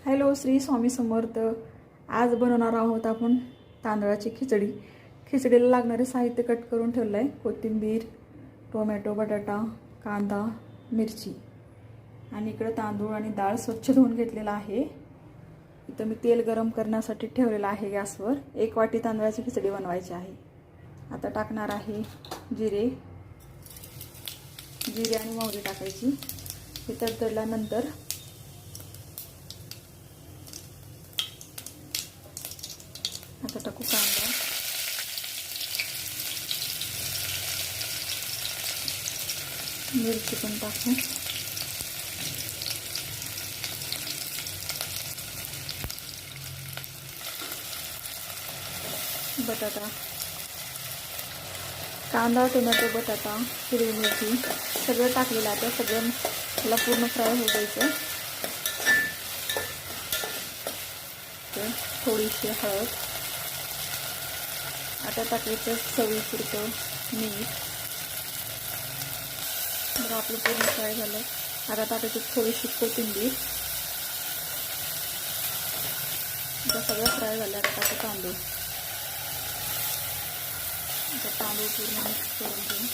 Hello, Shri Swami Samarth. आज बनवणार आहोत आपण तांदळाची खिचडी. खिचडीला लागणारे साहित्य कट करून ठेवलं आहे. कोथिंबीर, टोमॅटो, बटाटा, कांदा, मिरची आणि इकडे तांदूळ आणि डाळ स्वच्छ धुवून घेतलेला आहे. इथं मी तेल गरम करण्यासाठी ठेवलेलं आहे गॅसवर. 1 वाटी तांदळाची खिचडी बनवायची आहे. आता टाकणार आहे जिरे आणि मोहरी टाकायची. हे तडतडल्यानंतर आता टाकू कांदा, मिरची पण टाकू, बटाटा, कांदा, टोमॅटो, बटाटा, हिरवी मिरची सगळं टाकलेलं आहे. सगळं मला पूर्ण फ्राय होऊ द्यायचं. थोडीशी हळद, आता टाकायचं चवीपुरतं मीठ. बरं, आपलं पूर्ण फ्राय झालं. आता टाकायची थोडीशी कोथिंबीर. आता सगळं फ्राय झालं. आता टाकायचं तांदूळ. आता तांदूळ पूर्ण मिक्स करून घेऊ.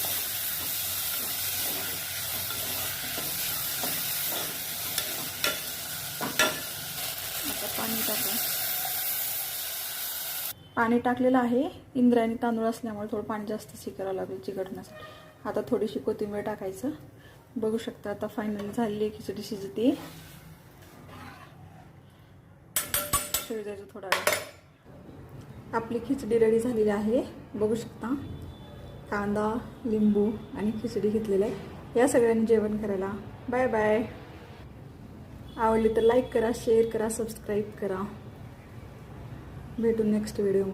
आता पाणी टाकू. पाणी टाकलेलं आहे. इंद्रायणी तांदूळ असल्यामुळे थोडं पाणी जास्त करावं लागेल चिकटण्यासाठी. आता थोडीशी कोथिंबीर टाकायचं. बघू शकता आता फायनल झालेली खिचडी शिजते. शिजू द्यायचं थोडा वेळ. आपली खिचडी रेडी झालेली आहे. बघू शकता कांदा, लिंबू आणि खिचडी घेतलेलं आहे. या सगळ्यांनी जेवण करायला. Bye bye. आवडली तर लाईक करा, शेअर करा, सबस्क्राईब करा. भेटू नेक्स्ट व्हिडिओ.